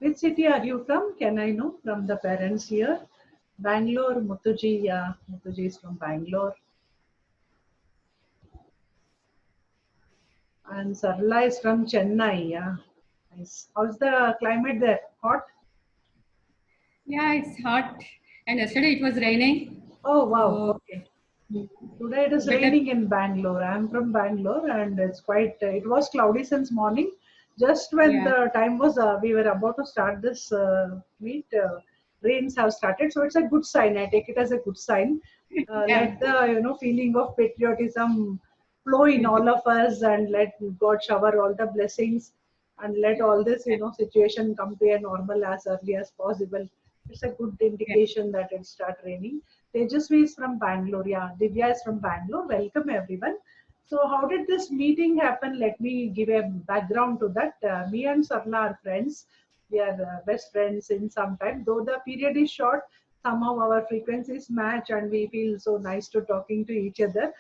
Which city are you from? Can I know from the parents here? Bangalore, Muthuji. Yeah, Muthuji is from Bangalore. And Sarla is from Chennai. Yeah. Nice. How's the climate there? Hot? Yeah, it's hot. And yesterday it was raining. Oh, wow. So Okay. Today it is better. raining in Bangalore. I'm from Bangalore and it's quite, it was cloudy since morning. Just when Yeah. the time was, we were about to start this meet, rains have started. So it's a good sign. I take it as a good sign. Yeah. Let the, feeling of patriotism flow in all of us and let God shower all the blessings and let all this, situation come to a normal as early as possible. It's a good Yeah. indication that it start raining. Tejasvi is from Bangalore. Yeah, Divya is from Bangalore. Welcome everyone. So, how did this meeting happen? Let me give a background to that. Me and Sarla are friends. We are best friends in some time. Though the period is short, somehow our frequencies match and we feel so nice to talking to each other.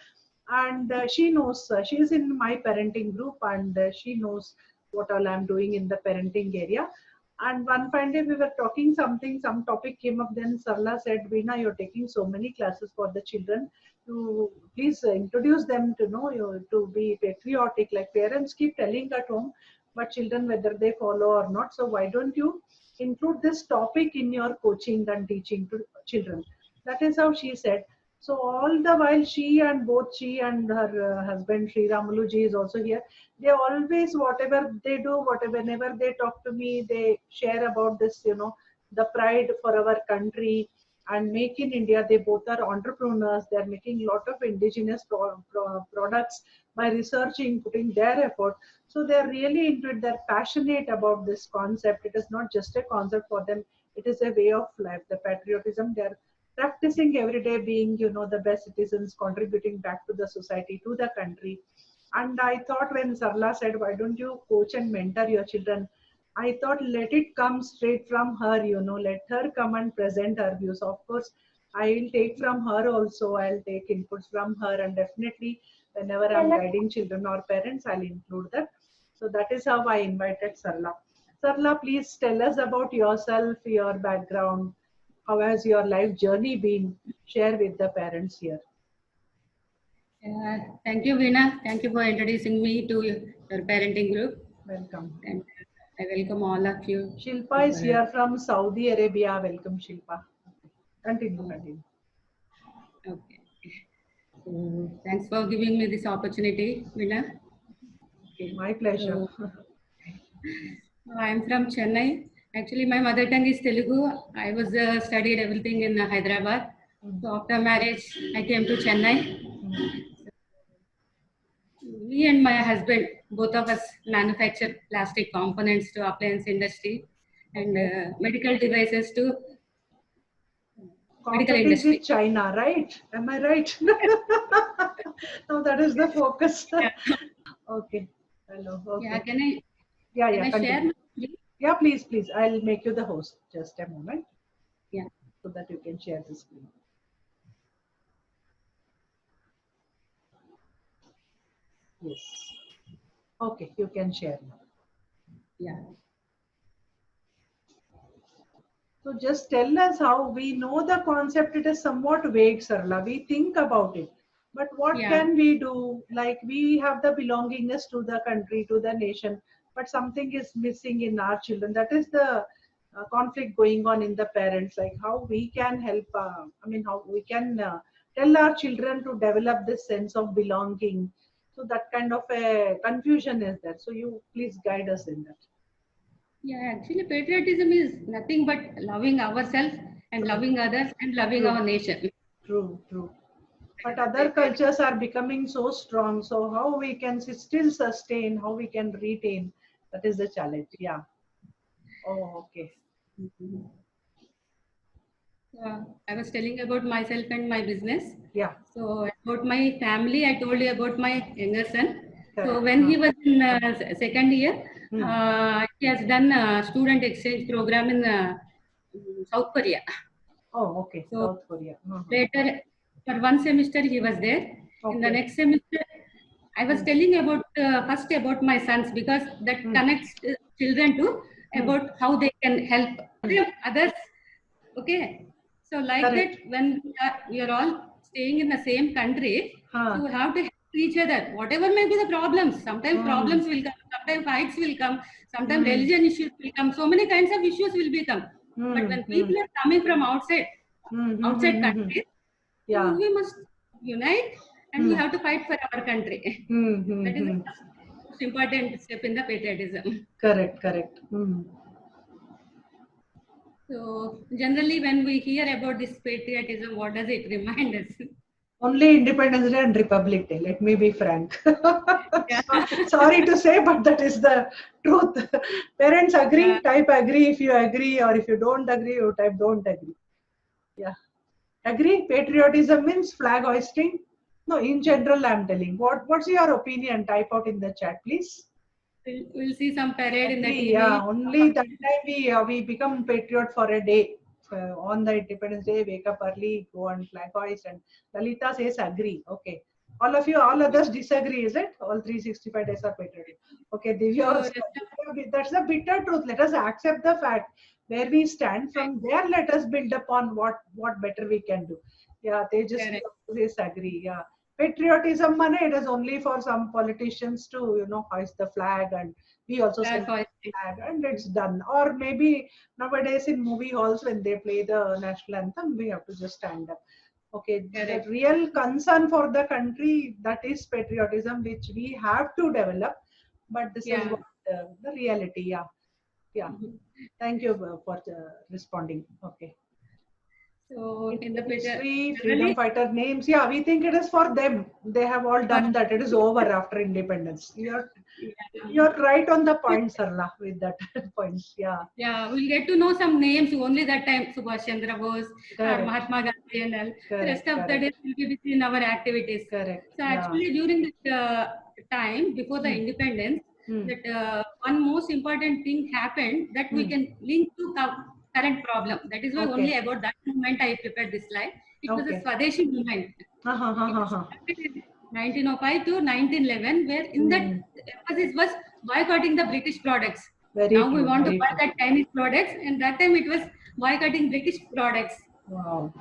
And she knows, she is in my parenting group and she knows what all I'm doing in the parenting area. And one fine day we were talking something, some topic came up. Then Sarla said, Veena, you're taking so many classes for the children. You please introduce them to know you to be patriotic. Like parents keep telling at home, but children whether they follow or not. So why don't you include this topic in your coaching and teaching to children? That is how she said. So all the while she and her husband Sri Ramuluji is also here. They always whatever they do, whatever whenever they talk to me, they share about this, the pride for our country and make in India. They both are entrepreneurs. They are making lot of indigenous products by researching, putting their effort. So they are really into it. They're passionate about this concept. It is not just a concept for them. It is a way of life. The patriotism they're practicing every day, being the best citizens, contributing back to the society, to the country. And I thought when Sarla said, why don't you coach and mentor your children? I thought let it come straight from her, let her come and present her views. Of course, I'll take from her also, I'll take inputs from her, and definitely whenever I'm guiding children or parents, I'll include that. So that is how I invited Sarla. Sarla, please tell us about yourself, your background. How has your life journey been? Share with the parents here. Thank you, Veena. Thank you for introducing me to your parenting group. Welcome. And I welcome all of you. Shilpa is here from Saudi Arabia. Welcome, Shilpa. Continue, continue. Okay. So thanks for giving me this opportunity, Veena. Okay. My pleasure. So I'm from Chennai. Actually, my mother tongue is Telugu. I was studied everything in Hyderabad. So after marriage, I came to Chennai. Me and my husband, both of us manufacture plastic components to appliance industry and Okay. medical devices to medical Compete is with industry. China, right? Am I right? No, that is the focus. Yeah, Okay. Hello. yeah. Okay. Yeah, Can yeah. I share Continue. my screen? Yeah, please, please. I'll make you the host. Just a moment Yeah. so that you can share the screen. Yes. Okay, you can share now. Yeah. So just tell us how we know the concept. It is somewhat vague, Sarla. We think about it. But what Yeah. can we do? Like we have the belongingness to the country, to the nation, but something is missing in our children. That is the conflict going on in the parents. Like how we can help, how we can tell our children to develop this sense of belonging. So that kind of a confusion is there. So you please guide us in that. Yeah. Actually, patriotism is nothing but loving ourselves and True, loving others and loving true. our nation. True, true. That But is the other patriotism. cultures are becoming so strong. So how we can still sustain, how we can retain, that is the challenge. Yeah. Oh, okay. Mhm. I was telling about myself and my business. Yeah, So about my family, I told you about my younger son. So correct. when Huh. he was in second year, Hmm. he has done a student exchange program in South Korea. Oh, okay. So South Korea. Uh-huh. later, for one semester, he was there. In the Okay. next semester, I was Hmm. telling about first about my sons because that Hmm. connects children to. about how they can help others. Okay. So like Correct. that, when we are all staying in the same country, so we have to help each other. Whatever may be the problems, sometimes problems will come, sometimes fights will come, sometimes religion issues will come. So many kinds of issues will become. But when people are coming from outside countries, so Yeah. we must unite and we have to fight for our country. That is the most important step in the patriotism. Correct, correct. So generally, when we hear about this patriotism, what does it remind us? Only Independence Day and Republic Day. Let me be frank. Yeah. Sorry to say, but that is the truth. Parents agree, Yeah. type agree if you agree, or if you don't agree, you type don't agree. Yeah. Agree? Patriotism means flag hoisting? No, in general, I'm telling. What's your opinion? Type out in the chat, please. We'll see some parade in the Agree, TV. yeah. Only that time we become patriot for a day. On the Independence Day, wake up early, go and flag hoist, and Lalita says agree. Okay. All of you, all others disagree, is it? All 365 days are patriotic. Okay, Divya So also. That's the bitter truth. Let us accept the fact where we stand. From there, let us build upon what better we can do. Yeah, they just correct. disagree. Yeah, patriotism, money, it is only for some politicians to hoist the flag, and we also Flag salute the hoisting. flag, and it's done. Or maybe nowadays in movie halls when they play the national anthem, we have to just stand up. Okay, the Correct. real concern for the country, that is patriotism, which we have to develop. But this is Yeah. what the reality. Yeah, yeah. Thank you for responding. Okay. So in the Indian patriot, history, freedom generally, fighter names. Yeah, we think it is for them. They have all for, done that. It is over after independence. yeah. You're right on the point, Sarla, with that point. Yeah, Yeah, we'll get to know some names only that time. Subhash Chandra Bose or correct, Mahatma Gandhi and all. The rest correct, of the day correct, will be busy in our activities. correct. So Yeah. actually, during that time before the Hmm. independence, Hmm. that one most important thing happened that we Hmm. can link to current problem. That is why only Okay. about that moment I prepared this slide. It was a Okay. Swadeshi movement. Ha ha ha It ha was ha. started in 1905 to 1911, where in that Hmm. emphasis was boycotting the British products. Very Now we true. want to Very buy true. that Chinese products, and that time it was boycotting British products, Wow.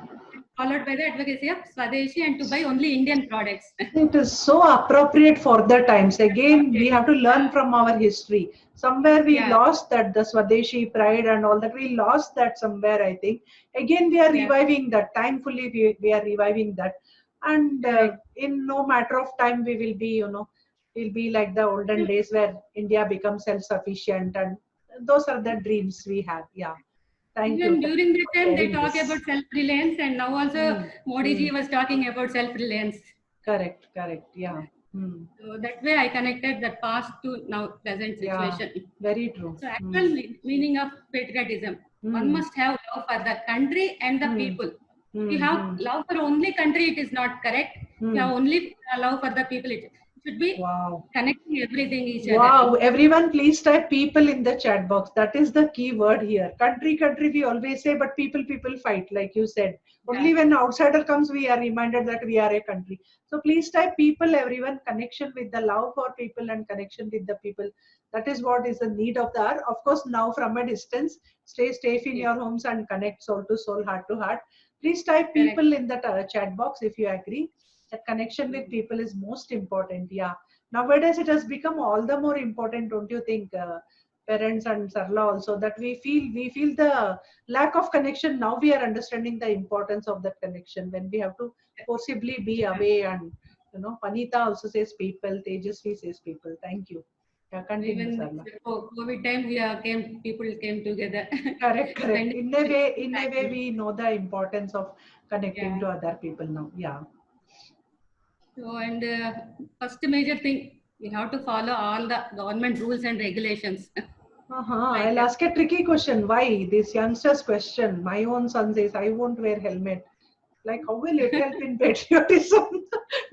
followed by the advocacy of Swadeshi and to buy only Indian products. It is so appropriate for the times. Again, we have to learn from our history. Somewhere we Yeah, lost that, the Swadeshi pride and all that. We lost that somewhere, I think. Again, we are yeah, reviving that. Thankfully, we are reviving that. And correct. in no matter of time, we will be, we'll be like the olden days where India becomes self-sufficient. And those are the dreams we have. Yeah. Thank you. Even Thank during you that for time, they sharing talk about this. self-reliance, and now also Hmm. Modi Hmm. ji was talking about self-reliance. Correct. Correct. Yeah. Hmm. So that way, I connected the past to now present Yeah, situation. very true. So Hmm. actual meaning of patriotism, one Hmm. must have love for the country and the Hmm. people. If you Hmm. have Hmm. love for only country, it is not correct. If you Hmm. have only love for the people, it should be Wow. connecting everything each other. Wow. Everyone, please type people in the chat box. That is the key word here. Country, country, we always say, but people fight, like you said. Yeah, Only when outsider comes, we are reminded that we are a country. So please type people, everyone, connection with the love for people and connection with the people. That is what is the need of the hour. Of course, now from a distance, stay safe in yes, your homes and connect soul to soul, heart to heart. Please type correct. people in the chat box if you agree. That connection with people is most important. Yeah, nowadays it has become all the more important, don't you think, parents and Sarla also, that we feel the lack of connection. Now we are understanding the importance of that connection when we have to forcibly be Yeah. away. And Panita also says people, Tejasvi says people. Thank you. Yeah, continue, Even Sarla. COVID time, people came together, Correct, correct. spending In a way, time. we know the importance of connecting Yeah. to other people now. Yeah. So, and first major thing, we have to follow all the government rules and regulations. Like I'll ask a tricky question. Why this youngster's question? My own son says, I won't wear helmet. Like, how will it help in patriotism?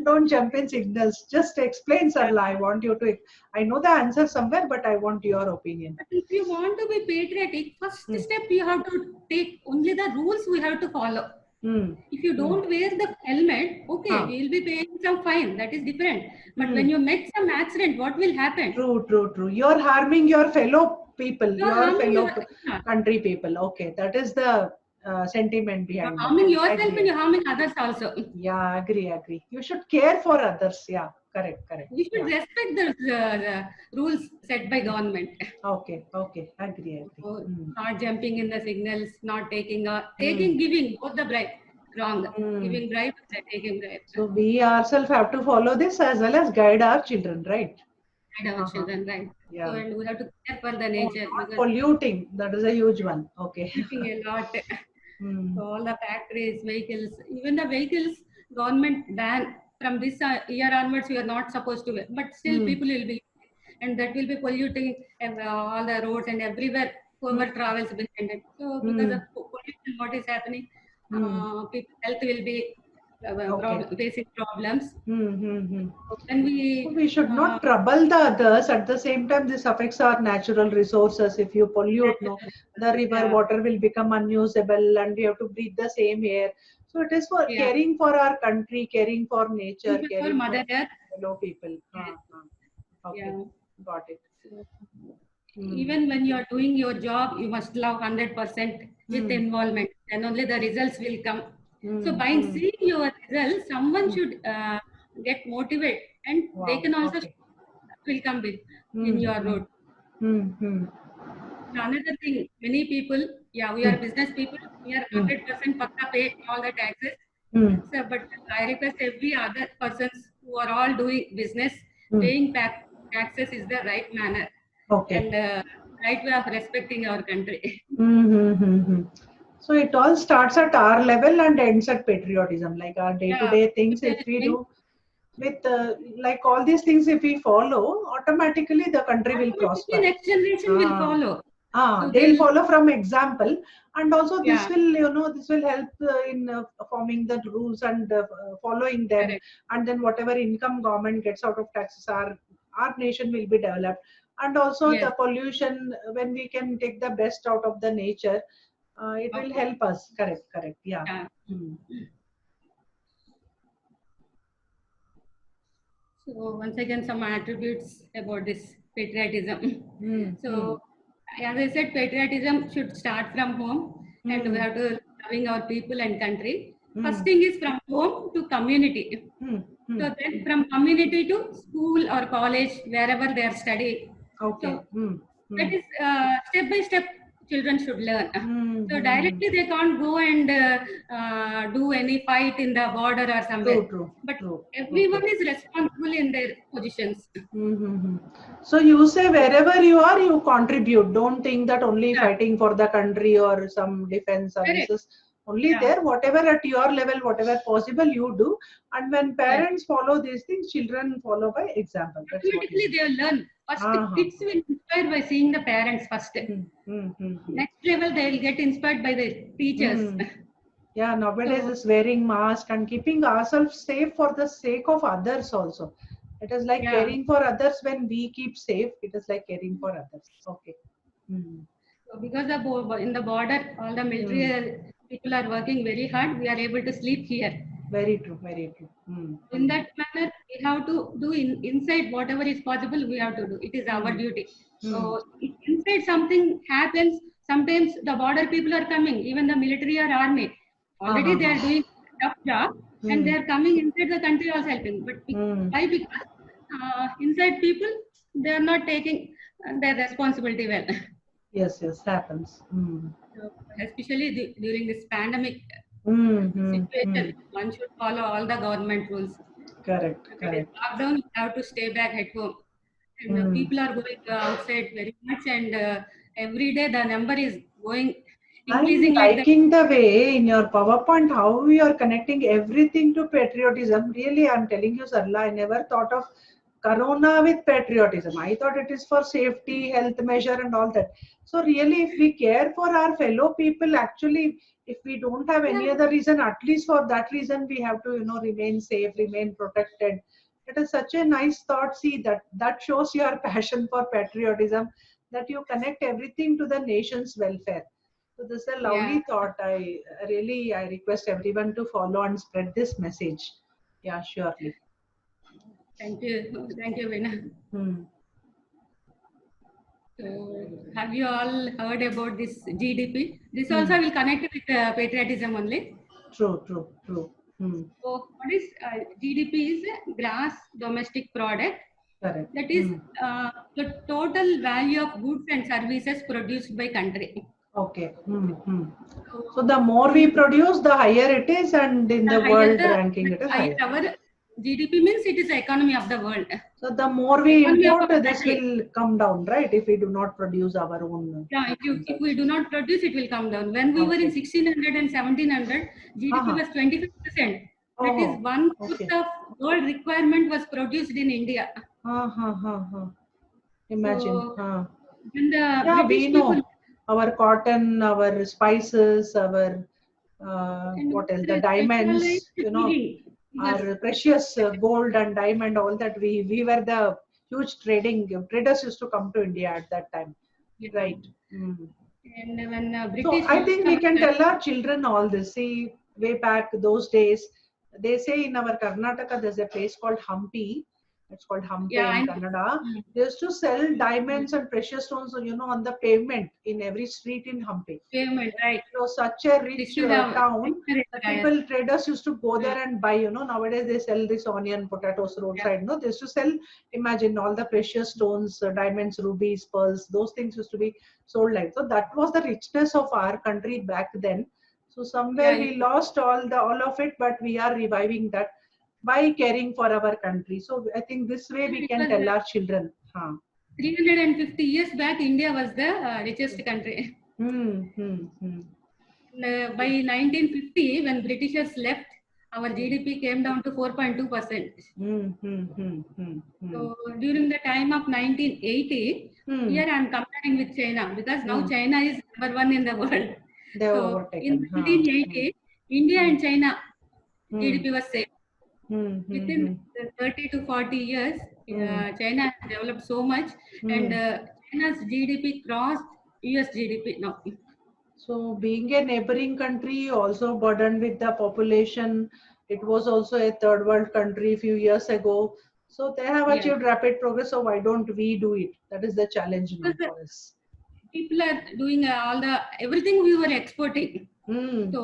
Don't jump in signals. Just explain, Sarla. I want you to. I know the answer somewhere, but I want your opinion. but if you want to be patriotic, first Hmm. step you have to take only the rules we have to follow. Hmm. If you Hmm. don't wear the helmet, okay, Huh. we will be paying some fine. That is different. But Hmm. when you met some accident, what will happen? True, true, true. You're harming your fellow people, You're your harming fellow yeah. country people. Okay, that is the sentiment You're behind that. harming yourself Agree. and you're harming others also. Yeah, agree. You should care for others. Yeah, correct. We should respect the rules set by government. Okay, agree. So, not jumping in the signals, not taking giving both the bribe. Wrong. Giving bribe, taking bribe. So we ourselves have to follow this as well as guide our children, right? Guide our children, right? Yeah. So, and we have to care for the nature. Not polluting, that is a huge one. Okay. Polluting a lot. So all the factories, vehicles, even the vehicles, government ban from this year onwards, we are not supposed to wear. But still, people will be, and that will be polluting all the roads and everywhere. Whoever travels will end it. So because of pollution, what is happening? People's health will be facing problems. Then we should not trouble the others. At the same time, this affects our natural resources. If you pollute, the river water will become unusable, and we have to breathe the same air. So it is for caring for our country, caring for nature, caring for fellow people. Okay, got it. Even when you are doing your job, you must love 100% with involvement, and only the results will come. So by seeing your results, someone should get motivated, and they can also will come in your road. Another thing, many people, we are business people, we are 100% pakka pay all the taxes. So, but I request every other persons who are all doing business, paying taxes is the right manner. And right way of respecting our country. So it all starts at our level and ends at patriotism, like our day-to-day things. If we do with like all these things, if we follow, automatically the country will prosper. Next generation will follow. So they'll follow from example, and also this will, this will help in forming the rules and following them. Correct. And then whatever income government gets out of taxes, our nation will be developed. And also the pollution, when we can take the best out of the nature, it will help us. Correct. Yeah. So once again, some attributes about this patriotism. So as I said, patriotism should start from home, and we have to loving our people and country. First thing is from home to community. So then from community to school or college, wherever they are studying. Okay. So that is step by step children should learn. So directly they can't go and do any fight in the border or somewhere. But everyone is responsible in their positions. So you say wherever you are, you contribute. Don't think that only fighting for the country or some defense services. Only there, whatever at your level, whatever possible you do. And when parents follow these things, children follow by example. Automatically they will learn. First, kids will inspire by seeing the parents first. Next level, they will get inspired by the teachers. Yeah, nowadays is wearing mask and keeping ourselves safe for the sake of others also. It is like caring for others. When we keep safe, it is like caring for others. Okay. So because in the border, all the military people are working very hard. We are able to sleep here. Very true. In that manner, we have to do inside whatever is possible. We have to do. It is our duty. So if inside something happens, sometimes the border people are coming, even the military or army. Already they are doing a tough job, and they are coming inside the country also helping. But why? Because inside people, they are not taking their responsibility well. Yes, happens. So, especially during this pandemic situation, one should follow all the government rules. Correct. Lockdown, you have to stay back at home. And people are going outside very much, and every day the number is going increasing. I'm liking the way in your PowerPoint how you are connecting everything to patriotism. Really, I'm telling you, Sarla, I never thought of Corona with patriotism. I thought it is for safety, health measure, and all that. So really, if we care for our fellow people, actually, if we don't have any other reason, at least for that reason, we have to, remain safe, remain protected. It is such a nice thought. See, that shows your passion for patriotism, that you connect everything to the nation's welfare. So this is a lovely thought. I request everyone to follow and spread this message. Yeah, surely. Thank you, Veena. So, have you all heard about this GDP? This also will connect with patriotism only. True, true, true. So, what is GDP is a gross domestic product. Correct. That is the total value of goods and services produced by country. Okay. So the more we produce, the higher it is, and in the world ranking, it is higher. Our GDP means it is the economy of the world. So the more we import, this will come down, right? If we do not produce our own. Yeah, if we do not produce, it will come down. When we were in 1600 and 1700, GDP was 25%. That is 1/4 of world requirement was produced in India. Imagine. So, when the yeah, British we know people, our cotton, our spices, our what else? The diamonds, you know, our precious gold and diamond, all that. We were the huge traders used to come to India at that time, right? And when British, so I think we can tell our children all this. See, way back those days, they say in our Karnataka there's a place called Hampi. It's called Hampi in Kannada. They used to sell diamonds and precious stones, you know, on the pavement in every street in Hampi. Pavement, right? So such a rich town. The people, traders used to go there and buy. You know, nowadays they sell this onion, potatoes roadside. No, they used to sell. Imagine all the precious stones, diamonds, rubies, pearls. Those things used to be sold like. So that was the richness of our country back then. So somewhere we lost all of it, but we are reviving that by caring for our country. So I think this way we can tell our children. 350 years back, India was the richest country. By 1950, when Britishers left, our GDP came down to 4.2%. So during the time of 1980, here I am comparing with China, because now China is #1 in the world. So in 1980, India and China GDP was same. Within 30 to 40 years, China has developed so much, and China's GDP crossed US GDP now. So being a neighboring country, also burdened with the population, it was also a third world country a few years ago. So they have achieved rapid progress. So why don't we do it? That is the challenge now for us. People are doing everything we were exporting. So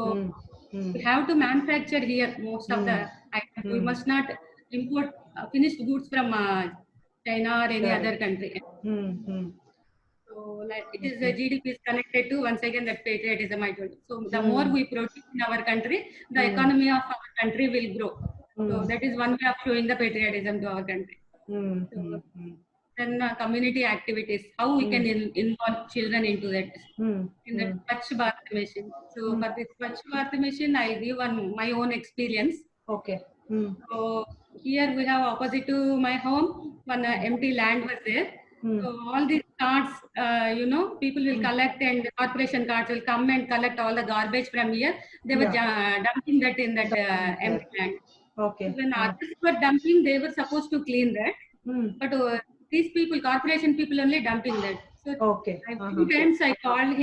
we have to manufacture here most of the items. We must not import finished goods from China or any other country. So like it is the GDP is connected to, once again, that patriotism I told you. So the more we produce in our country, the economy of our country will grow. So that is one way of showing the patriotism to our country. So, then community activities, how we can involve children into that, in the Swachh Bharat Mission. So for this Swachh Bharat Mission, I'll give my own experience. Okay. So here we have, opposite to my home, one empty land was there. So all these carts, you know, people will collect, and the corporation carts will come and collect all the garbage from here. They were dumping that in that empty land. Okay. So when others were dumping, they were supposed to clean that. But these people, corporation people, only dumping that. So few times I called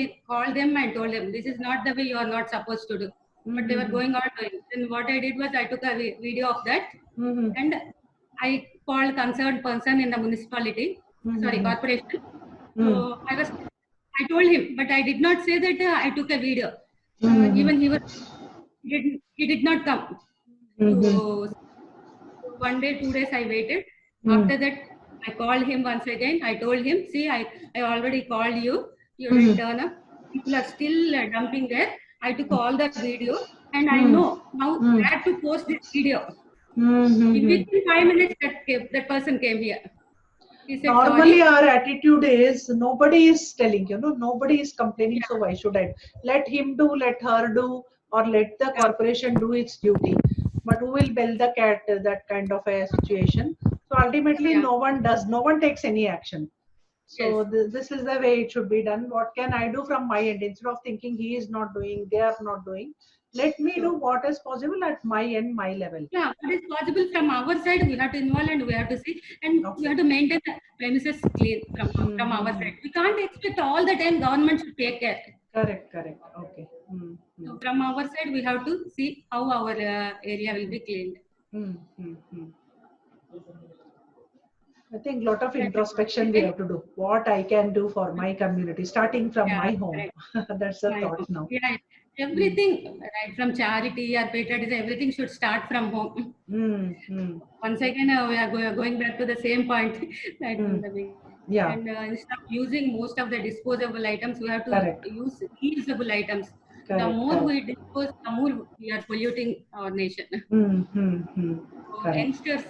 them and told them, this is not the way you are not supposed to do. But they were going on doing. Then what I did was I took a video of that, and I called concerned person in the municipality, sorry, corporation. So I told him, but I did not say that I took a video. Even he did not come. So one day, 2 days I waited. After that, I called him once again. I told him, see, I already called you. You didn't turn up. People are still dumping there. I took all the video, and I know now I had to post this video. Within 5 minutes, that person came here. He said, normally sorry. Our attitude is nobody is telling, you know, nobody is complaining. So why should I? Let him do, let her do, or let the corporation do its duty. But who will bell the cat? That kind of a situation. So ultimately, no one takes any action. So this is the way it should be done. What can I do from my end? Instead of thinking he is not doing, they are not doing, let me do what is possible at my end, my level. Yeah, what is possible from our side, we have to involve and we have to see, and we have to maintain the premises clean from our side. We can't expect all the time government should take care. Correct. Okay. So from our side, we have to see how our area will be cleaned. I think a lot of introspection we have to do. What I can do for my community, starting from Yeah, my home. correct. That's the My thought home. now. Yeah, everything, right from charity or patriotism, everything should start from home. Mm, mm, Once again, we are going back to the same point that in mm. the beginning. Yeah, And instead of using most of the disposable items, we have to correct, use reusable items. The correct, more correct. we dispose, the more we are polluting our nation. Mm, mm, mm. So Correct. youngsters,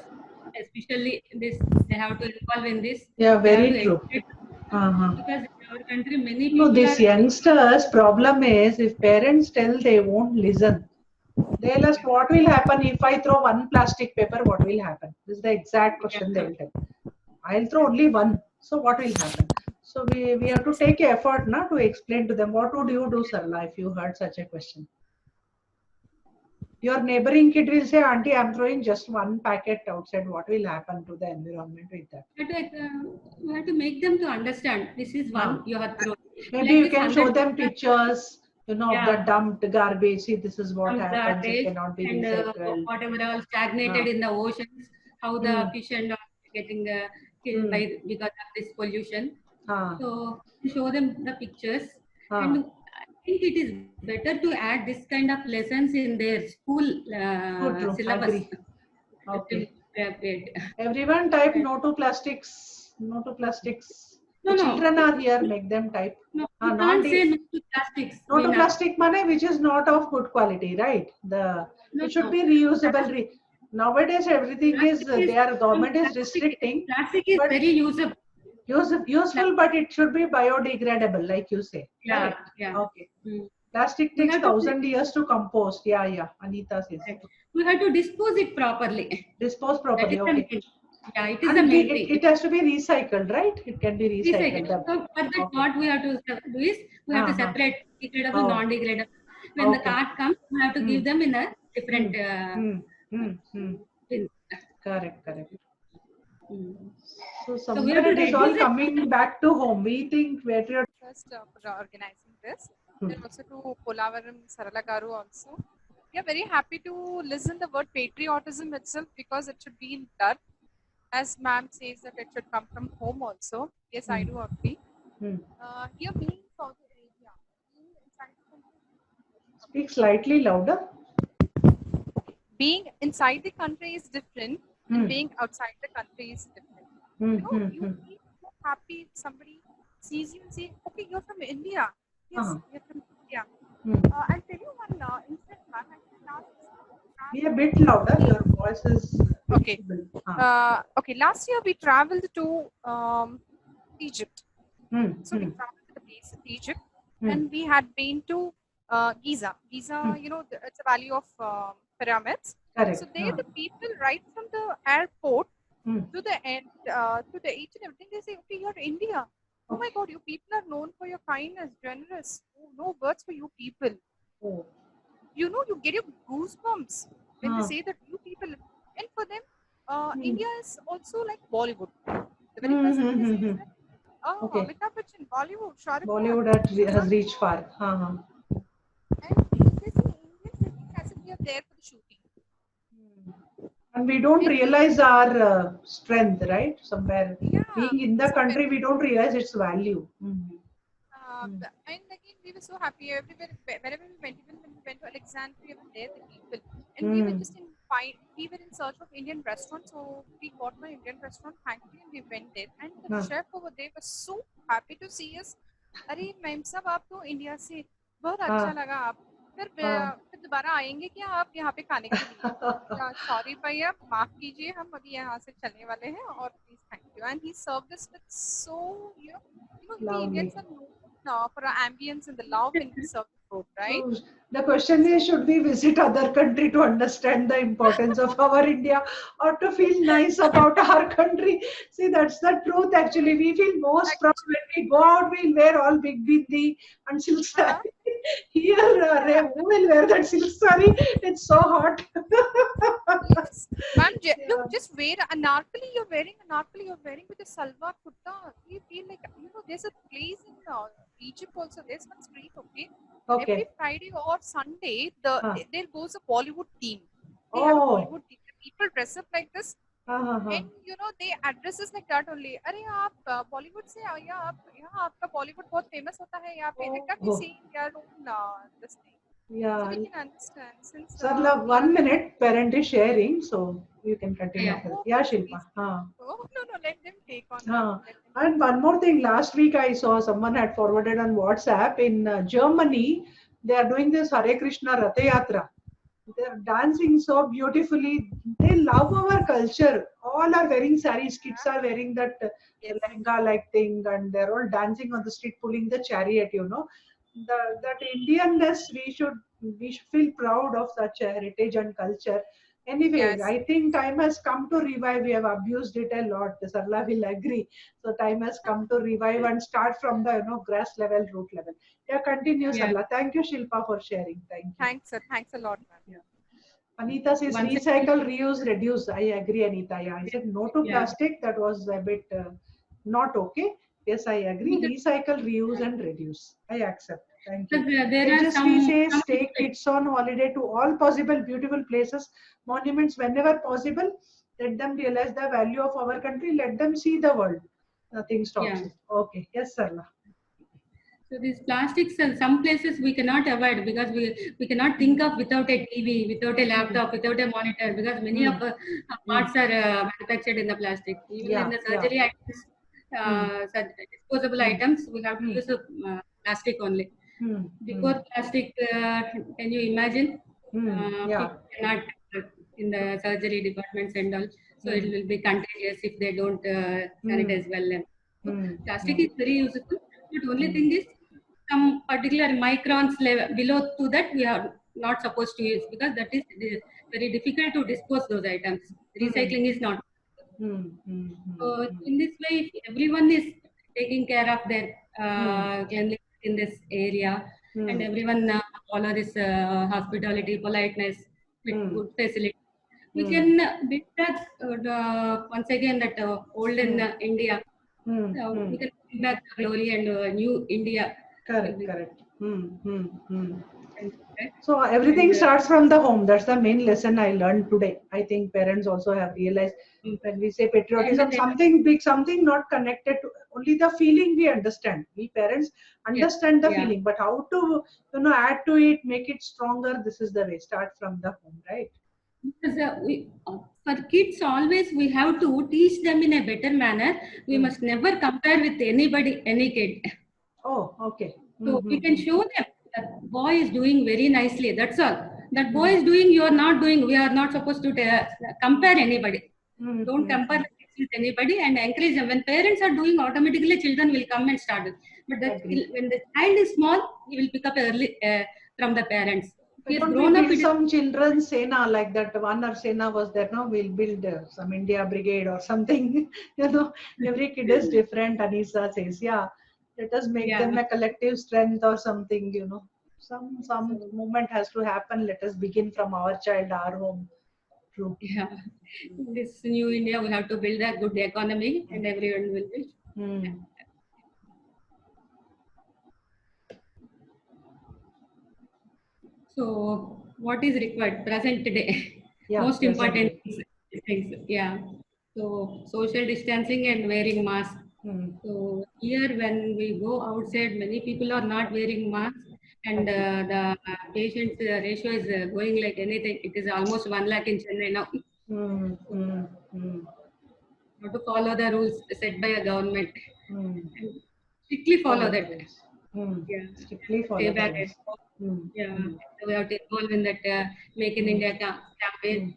especially this, they have to involve in this. Yeah, They have very to true. educate, Uh-huh. because in our country, many No, people this are. youngsters' problem is if parents tell they won't listen. They'll ask what will happen if I throw one plastic paper, what will happen? This is the exact question they Yeah, will tell. I'll throw only one. So what will happen? So we have to take effort now to explain to them. What would you do, Sarla, if you heard such a question? Your neighboring kid will say, Auntie, I'm throwing just one packet outside. What will happen to the environment with that? you have to make them to understand this is Huh. one you have thrown. Maybe Like you this, can show 100 them people, pictures, of the yeah, dumped garbage. See, this is what some happens. It garbage cannot be and recycled. whatever else stagnated Huh. in the oceans, how the Hmm. fish and all getting killed Hmm. by because of this pollution. Huh. So show them the pictures, Huh. and I think it is better to add this kind of lessons in their school True, true. syllabus. Agree. Okay. Great. Everyone type And no to plastics. No to plastics. The no, children are here. Make them type. no, you Not can't say no to plastics. I no to mean, plastic money, which is not of good quality, right? It should no. be reusable. Nowadays, everything is Plastic is their government is plastic. restricting, Plastic is but very usable. useful, but it should be biodegradable, like you say. Yeah, Correct. yeah. Okay. Mm. Plastic We takes have to 1,000 years to compost. Yeah, yeah. Anita says. we have to dispose it properly. Dispose That is properly. the Okay. main. Yeah, it is the And main it thing. has to be recycled, right? It can be Recycle. recycled. So for that, Okay. what we have to do is we have to Uh-huh. separate degradable, Oh, non-degradable. When the okay. cart comes, we have to Hmm. give them in a Hmm. different Hmm. Hmm. Hmm. bin. Correct. Correct. Mm. So So we somewhere have to it is all reduce it. coming back to home. We think patriot. First for organizing this, Hmm. and also to Polavaram Sarala Garu also. We are very happy to listen the word patriotism itself because it should be in blood. As ma'am says that it should come from home also. Yes, I do agree. Hmm. Here being Saudi Arabia, being inside the country, Speak slightly louder. being inside the country is different, and Hmm. being outside the country is different. Hmm. You Hmm. feel so happy if somebody sees you and say, "Okay, you're from India." Yes, Uh-huh. you're from India. Hmm. I'll tell you one incident, ma'am. Actually, Be a bit louder. Your voice is a bit okay. feeble. Okay, last year we traveled to Egypt. Hmm. So we Hmm. traveled to the place of Egypt, Hmm. and we had been to Giza. Giza, Hmm. it's a valley of pyramids. Correct. So there, the people right from the airport Hmm. to the end, to the each and everything, they say, "Okay, you're India. Oh my Okay. God, you people are known for your kindness, generous. Oh, no words for you people. Oh. You get your goosebumps when they Huh. say that you people." And for them, Hmm. India is also like Bollywood. The very Hmm. first thing Hmm. they say Hmm. is Hmm. that, "Oh, Okay. Amitabh Bachchan, Bollywood, Shah Rukh Khan." Bollywood has reached far. Uh-huh. And if they say Indians, they think as if we are there for the shooting. And we don't And realize our strength, right? Somewhere yeah, being in the somewhere. country, we don't realize its value. Mhm. And again, we were so happy everywhere, wherever we went. Even when we went to Alexandria, we were there, the people, and we were Mm. just we were in search of Indian restaurant, so we got my Indian restaurant thankfully, and we went there. And the Huh. chef over there was so happy to see us. अरे ma'am साहब आप तो India से बहुत हाँ. अच्छा लगा आप फिर दोबारा आएंगे क्या आप यहाँ पे खाने के लिए सॉरी भैया माफ कीजिए हम अभी यहाँ से चलने वाले हैं और please thank you and he served us with so the Lovely. Indians are known for our ambience and the love when we serve the food, right? So the question is, should we visit other country to understand the importance of our India or to feel nice about our country? See, that's the truth actually. We feel most proud when we go out, we'll wear all big bindi and silk saree. Here, who will wear that silk saree? It's so hot. Yes. Ma'am, Yeah. look, just wear anarkali. You're wearing anarkali. You're wearing with a salwar kurta. We feel like, there's a place in Egypt also. There's one street, okay? Okay. Every Friday or Sunday, there goes a Bollywood team. They have a Oh. Bollywood team. The people dress up like this. And you know they addresses like that only. अरे आप बॉलीवुड से आओ या आप यहाँ आपका बॉलीवुड बहुत famous होता है यहाँ पे. Like that we see their own this thing. Yeah. So we can understand since. Sarla, 1 minute. Parent is sharing, so you can continue. Yeah. Yeah, Shilpa. Oh no, let them take on. And one more thing. Last week I saw someone had forwarded on WhatsApp in Germany. They are doing this Hare Krishna Ratha Yatra. They are dancing so beautifully. They love our culture. All are wearing saris. Kids are wearing that lehenga-like thing, and they're all dancing on the street, pulling the chariot. You know, that Indianness. We should feel proud of such a heritage and culture. Anyway, Yes. I think time has come to revive. We have abused it a lot. Sarla will agree. So time has come to revive and start from the grass level, root level. Yeah, continue, Sarla. Thank you, Shilpa, for sharing. Thank you. Thanks, sir. Thanks a lot, ma'am. Yeah. Anita says recycle, reuse, reduce. I agree, Anita. Yeah, I said no to plastic. That was a bit not okay. Yes, I agree. Recycle, reuse, and reduce. I accept. Thank you. We say take kids on holiday to all possible beautiful places, monuments whenever possible. Let them realize the value of our country. Let them see the world. Nothing stops it. Okay. Yes, Sarla. So these plastics, some places we cannot avoid because we cannot think of without a TV, without a laptop, without a monitor, because many of parts are manufactured in the plastic. Even in the surgery items, disposable items, we have to use plastic only. Before plastic, can you imagine? People cannot in the surgery departments and all, so it will be contagious if they don't sanitize well. So plastic is very useful, but only thing is some particular microns level below to that we are not supposed to use, because that is very difficult to dispose those items. Recycling is not. So in this way, if everyone is taking care of their cleanliness in this area, and everyone follow this hospitality, politeness, with good facility, we can build that once again that olden India. We can bring back the glory and new India. Correct. So everything starts from the home. That's the main lesson I learned today. I think parents also have realized when we say patriotism, something big, something not connected to only the feeling we understand. We parents understand the feeling, but how to add to it, make it stronger. This is the way. Start from the home, right? Because for kids, always we have to teach them in a better manner. We must never compare with anybody, any kid. Oh, okay. So we can show them that boy is doing very nicely. That's all. That boy is doing, you are not doing. We are not supposed to compare anybody. Don't compare with anybody and encourage them. When parents are doing, automatically children will come and start it. But when the child is small, he will pick up early from the parents. Some children's Sena like that. One or Sena was there. No, we'll build some India Brigade or something. Every kid is different. Anisa says, let us make them a collective strength or something. Some movement has to happen. Let us begin from our child, our home. True. Yeah. This new India, we have to build a good economy, and everyone will build. So, what is required present today? Most important things. Yeah. So, social distancing and wearing mask. So here, when we go outside, many people are not wearing masks, and the patient ratio is going like anything. It is almost 1 lakh in Chennai now. How to follow the rules set by a government. And strictly follow that. Strictly follow that. We have to involve in that Make in India campaign.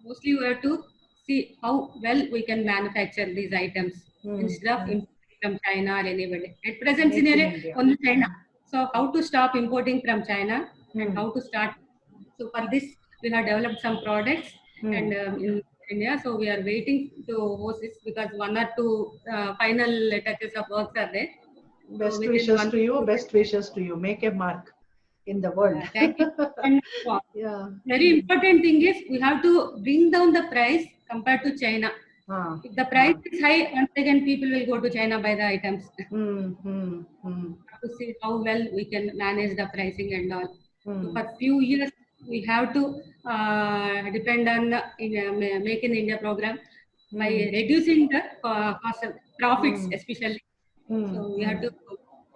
Mostly we have to see how well we can manufacture these items instead of importing from China or anybody. At present scenario, only China. So how to stop importing from China and how to start. So for this, we have developed some products and in India. So we are waiting to host this because 1 or 2 final touches of works are there. Best wishes to you. Best wishes to you. Make a mark in the world. Thank you. And very important thing is we have to bring down the price compared to China. If the price is high, once again people will go to China buy the items. To see how well we can manage the pricing and all. So for few years we have to depend on the Make in India program by reducing the cost of profits, especially. So we have to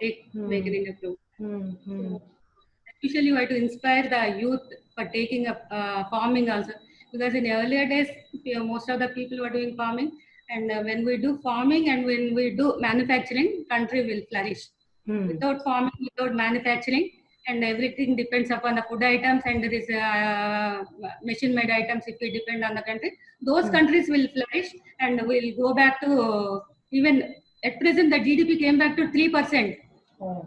take Make in India program. So especially we have to inspire the youth for taking up farming also, because in earlier days most of the people were doing farming, and when we do farming and when we do manufacturing, country will flourish. Without farming, without manufacturing, and everything depends upon the food items and this machine made items. If we depend on the country, those countries will flourish and will go back to, even at present the GDP came back to 3%.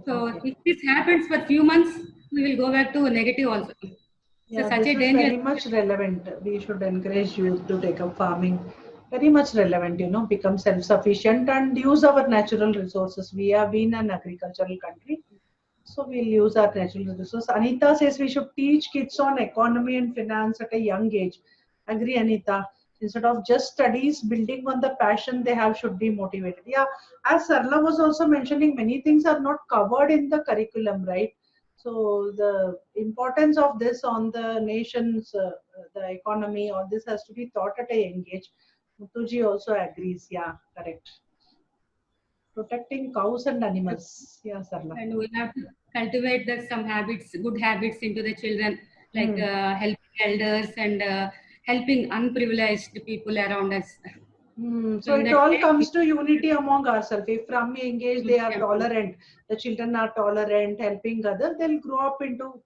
So if this happens for few months, we will go back to negative also. Yeah, so such this a is dangerous. very much relevant. We should encourage youth to take up farming. Very much relevant, become self-sufficient and use our natural resources. We have been an agricultural country, so we'll use our natural resources. Anita says we should teach kids on economy and finance at a young age. Agree, Anita. Instead of just studies, building on the passion they have should be motivated. Yeah, as Sarla was also mentioning, many things are not covered in the curriculum, right? So the importance of this on the nation's, the economy, all this has to be taught at a young age. Muthuji also agrees. Yeah, correct. Protecting cows and animals. Yeah, Sarla. And we have to cultivate some habits, good habits into the children, like helping elders and helping unprivileged people around us. So it all comes to unity among ourselves. If from young age they are tolerant, the children are tolerant, helping others, they'll grow up into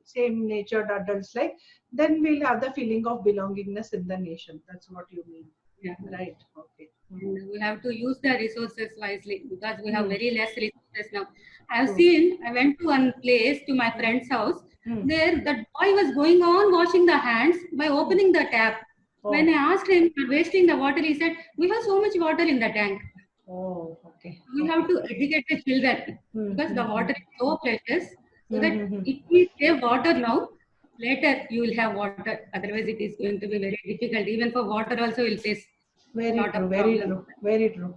same natured adults. Like, then we'll have the feeling of belongingness in the nation. That's what you mean. Yeah. Right. Okay. And we have to use the resources wisely, because we have very less resources now. I went to one place, to my friend's house. There, that boy was going on washing the hands by opening the tap. When I asked him, "You're wasting the water," he said, "We have so much water in the tank." Oh, okay. We have to educate the children, because the water is so precious, so that if we save water now, later you will have water. Otherwise, it is going to be very difficult. Even for water also, we'll face very lot true, of very problems. true, very true.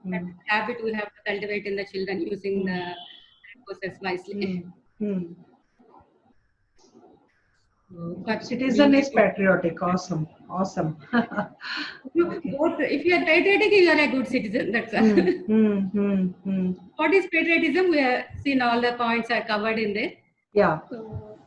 That habit we have to cultivate in the children, using the resources wisely. But citizen is patriotic. Awesome, awesome. Both, if you are patriotic, you are a good citizen. That's all. What is patriotism? We have seen all the points are covered in there. Yeah. So,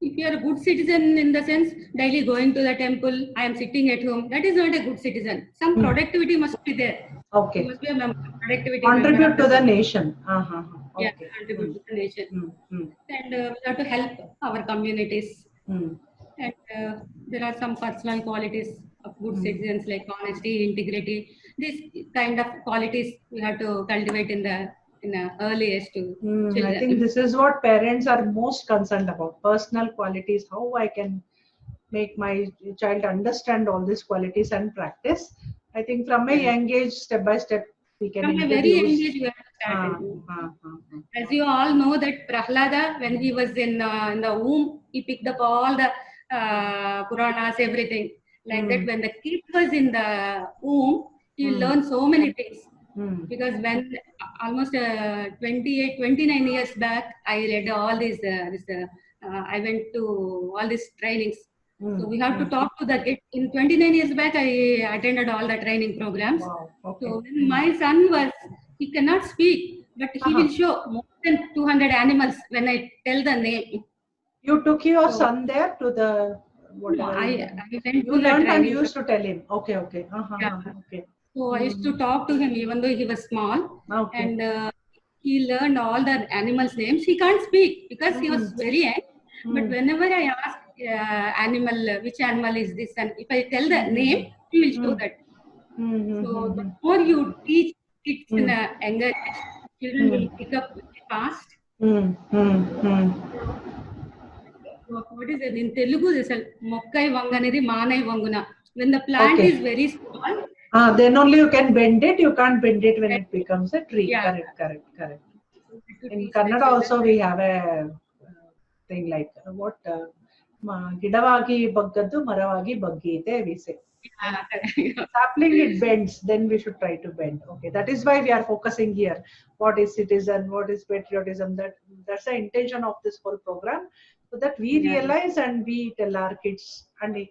if you are a good citizen in the sense daily going to the temple, I am sitting at home, that is not a good citizen. Some productivity must be there. Okay. You must be a member, productivity. Contribute to the nation. Okay. Yeah, contribute to the nation. And we have to help our communities. And there are some personal qualities of good citizens, like honesty, integrity. This kind of qualities we have to cultivate in the early age to children. I think this is what parents are most concerned about. Personal qualities, how I can make my child understand all these qualities and practice. I think from a young age, step by step, we can from introduce. A very young age, we have to start. As you all know, that Prahlada, when he was in the womb, he picked up all the Puranas, everything. Like that, when the kid was in the womb, he learned so many things. Because when almost 29 years back, I read all these, I went to all these trainings. So we have to talk to the kid. In 29 years back, I attended all the training programs. Wow. Okay. So when my son he cannot speak, but he will show more than 200 animals when I tell the name. You took your son there to the whatever. No, I went you to learned the and used to tell him. Okay. Okay. Okay. So I used to talk to him even though he was small. Okay. And he learned all the animals' names. He can't speak because he was very young. But whenever I ask animal, which animal is this, and if I tell the name, he will show that. So the more you teach kids in a younger age, children will pick up fast. What is it in Telugu? This is Mokkai Vanganidi Manai Vanguna. When the plant is very small, then only you can bend it. You can't bend it when it becomes a tree. Yeah. Correct. In Kannada also we have a thing like what Gidavagi Baggaddu Maravagi Baggite, we say. Sapling it bends, then we should try to bend. Okay, that is why we are focusing here. What is citizen? What is patriotism? That's the intention of this whole program. so that we Yeah. realize and we tell our kids and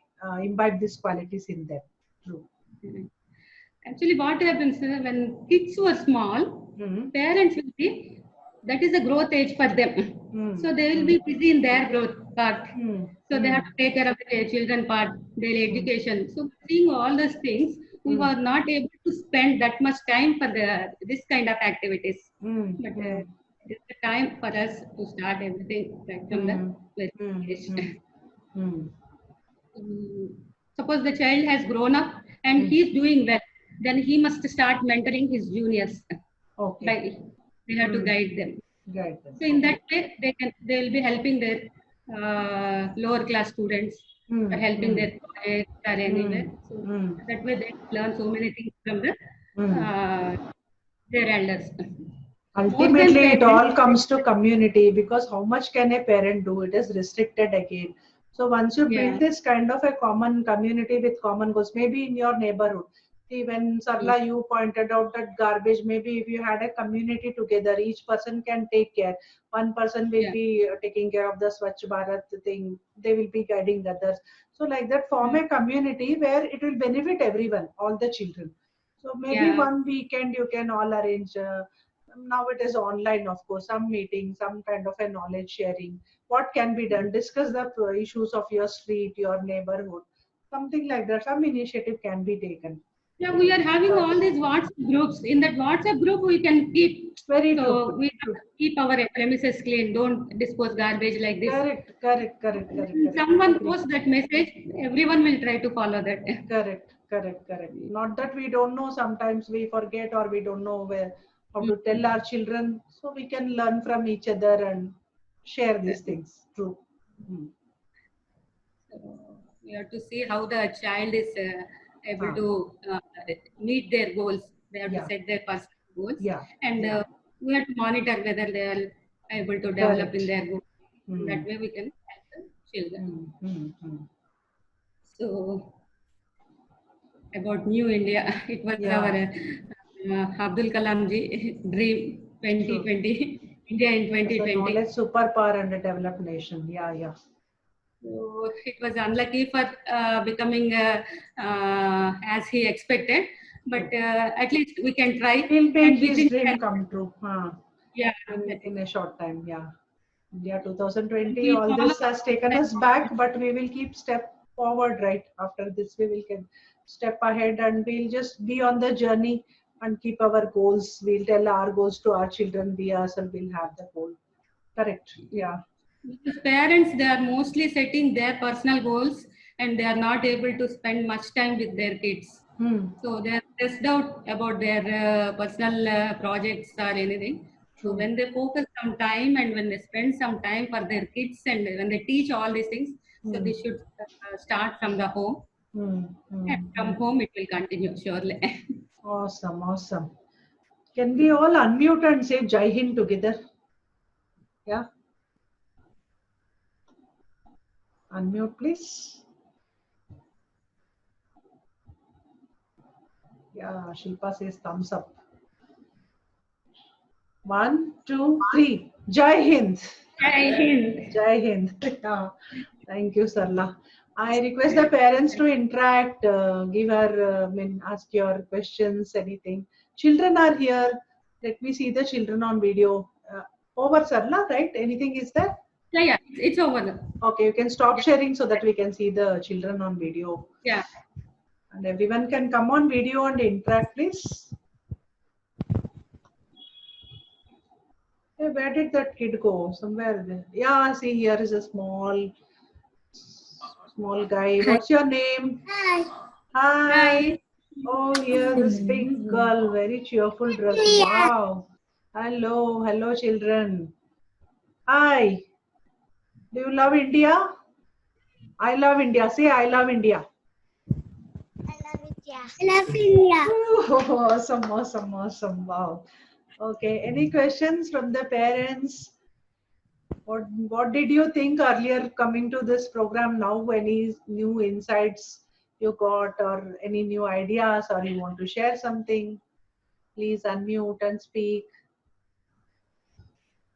imbibe these qualities in them. True. Actually, what happens when kids were small, parents will be, that is a growth age for them. So they will be busy in their growth part. So they have to take care of their children part, daily education. So seeing all those things, we were not able to spend that much time for this kind of activities. But it's the time for us to start everything right from the very age. Suppose the child has grown up and he is doing well, then he must start mentoring his juniors. Okay. We have to guide them. Guide them. So in that way, they will be helping their lower class students, or helping their college or anywhere. So that way they learn so many things from their elders. Ultimately, it all comes to community, because how much can a parent do? It is restricted again. So once you build this kind of a common community with common goals, maybe in your neighborhood. See, when Sarla, you pointed out that garbage, maybe if you had a community together, each person can take care. One person will be taking care of the Swachh Bharat thing. They will be guiding others. So like that, form a community where it will benefit everyone, all the children. So maybe one weekend you can all arrange. Now it is online, of course, some meeting, some kind of a knowledge sharing. What can be done? Discuss the issues of your street, your neighborhood, something like that. Some initiative can be taken. Yeah, we are having all these WhatsApp groups. In that WhatsApp group, we can keep. Very so true. we have to keep our premises clean. Don't dispose garbage like this. Correct. Someone posts that message, everyone will try to follow that. Correct. Not that we don't know. Sometimes we forget or we don't know how to tell our children. So we can learn from each other and share these things. True. So we have to see how the child is able to meet their goals. They have to set their personal goals, and we have to monitor whether they are able to develop in their goals. That way, we can help the children. So about New India, it was our Abdul Kalam ji dream 2020, India in 2020. Knowledge superpower and a developed nation. Yeah. So it was unlucky for becoming as he expected, but at least we can try. He'll make his dream come true. Yeah. In a short time. Yeah. India 2020, all this has taken us back, but we will keep step forward, right? After this, we will step ahead and we'll just be on the journey and keep our goals. We'll tell our goals to our children. We ourselves will have the goal. Correct. Yeah. Because parents, they are mostly setting their personal goals and they are not able to spend much time with their kids. So they are stressed out about their personal projects or anything. So when they focus some time and when they spend some time for their kids and when they teach all these things, so they should start from the home. And from home, it will continue surely. Awesome. Can we all unmute and say Jai Hind together? Yeah. Unmute, please. Yeah, Shilpa says thumbs up. 1, 2, 3. Jai Hind. Jai Hind. Jai Hind. Yeah. Thank you, Sarla. I request the parents to interact, give her, ask your questions, anything. Children are here. Let me see the children on video. Over, Sarla, right? Anything is there? Yeah, it's over. Okay, you can stop sharing so that we can see the children on video. Yeah. And everyone can come on video and interact, please. Hey, where did that kid go? Somewhere there. Yeah, see, here is a small guy. What's your name? Hi. Oh, here this pink girl, very cheerful dress. Wow. Hello, children. Hi. Do you love India? I love India. Say, I love India. I love India. Oh, awesome. Wow. Okay. Any questions from the parents? What did you think earlier coming to this program? Now, any new insights you got or any new ideas or you want to share something? Please unmute and speak.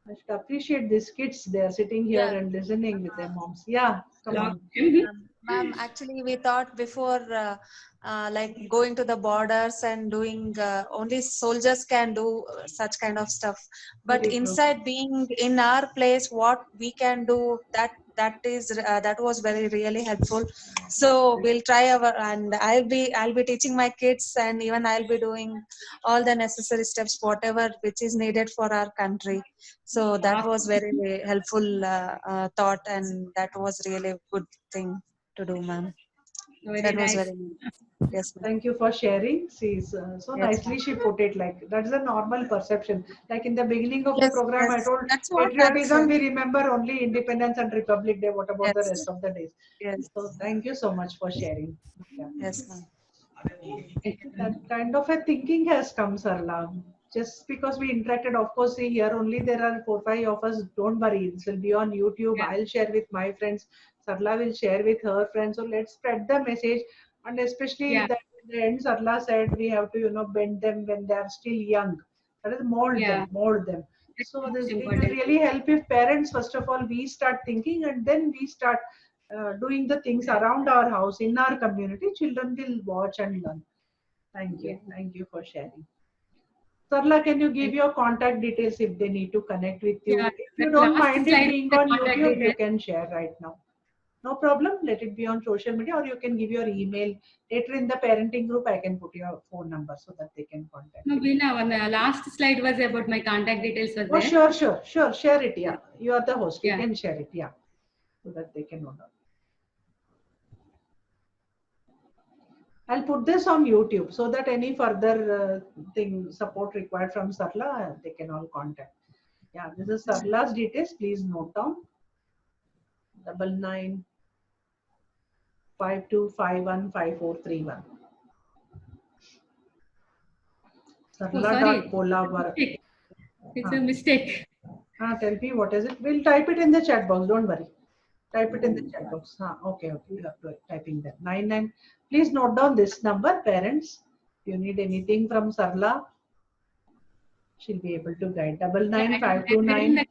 I should appreciate these kids. They are sitting here Yeah. and listening with their moms. Yeah, come on. Ma'am, actually, we thought before like going to the borders and doing only soldiers can do such kind of stuff. But Very true. inside being in our place, what we can do, that was very really helpful. So we'll try our, and I'll be teaching my kids, and even I'll be doing all the necessary steps, whatever which is needed for our country. So that was very helpful thought, and that was really a good thing to do, ma'am. Very That was nice. very nice. Yes, ma'am. Thank you for sharing. She's so Yes, nicely she put it. Like that's a normal perception. Like in the beginning of the yes, program, I yes. told That's what. patriotism we remember only Independence and Republic Day. What about the Yes, rest of the days? yes, So thank you so much for sharing. Yeah. yes, ma'am. That kind of a thinking has come, Sarla. Just because we interacted, of course, see here only there are 4-5 of us. Don't worry, this will be on YouTube. Yeah. I'll share with my friends. Sarla will share with her friends. So let's spread the message. And especially Yeah. that in the end, Sarla said we have to, bend them when they are still young. That is mold Yeah. them, mold them. That's So most this it will important. really help if parents, first of all, we start thinking and then we start doing the things around our house, in our community. Children will watch and learn. Thank you. Yeah. Thank you for sharing. Sarla, can you give Thank your contact details if they need to connect with you? Yeah. If you The don't last mind it slide is being the on contact YouTube, you details. can share right now. No problem. Let it be on social media or you can give your email. Later in the parenting group, I can put your phone number so that they can contact No, you. Veena, on the last slide was about my contact details was Oh, there. sure, sure, sure. Share it. Yeah. You are the host. You Yeah. can share it. Yeah. So that they can know. I'll put this on YouTube so that any further support required from Sarla, they can all contact. Yeah, this is Sarla's details. Please note down. 9952515431. Oh, sorry. Sarla.Polavar. Mistake. It's a mistake. Tell me what is it. We'll type it in the chat box. Don't worry. Type it in the chat box. Okay. You have to typing that. 99. Please note down this number, parents. If you need anything from Sarla, she'll be able to guide. 99529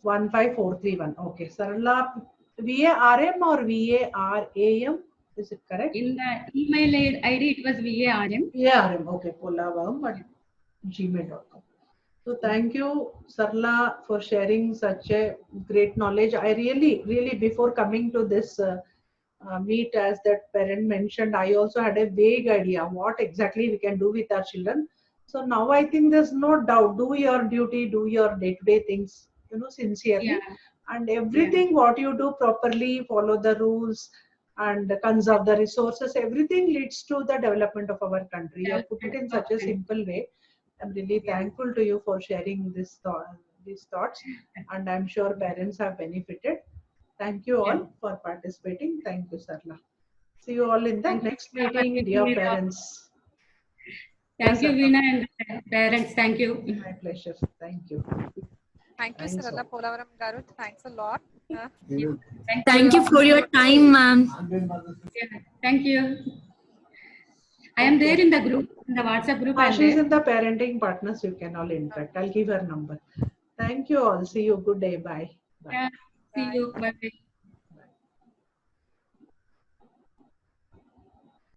15431. Okay. Sarla, VARM or VARAM? Is it correct? In the email ID, it was VARM. VARM. Okay. Polavam at gmail.com. So thank you, Sarla, for sharing such a great knowledge. I really, before coming to this meet, as that parent mentioned, I also had a vague idea what exactly we can do with our children. So now I think there's no doubt. Do your duty, do your day-to-day things, sincerely, Yeah. and everything what you do properly, follow the rules and conserve the resources. Everything leads to the development of our country. You have put it in such a simple way. I'm really thankful to you for sharing these thoughts, and I'm sure parents have benefited. Thank you all for participating. Thank you, Sarla. See you all in the next meeting, dear parents. Thank you, Veena, and parents. Thank you. My pleasure. Thank you. Thank you, Thanks Sarala all. Polavaram Garu. Thanks a lot. Thank you for your time, ma'am. Yeah, thank you. I am there in the group, in the WhatsApp group. She's in the parenting partners. You can all interact. I'll give her number. Thank you all. See you. Good day. Bye. Bye. Yeah, see you. Bye.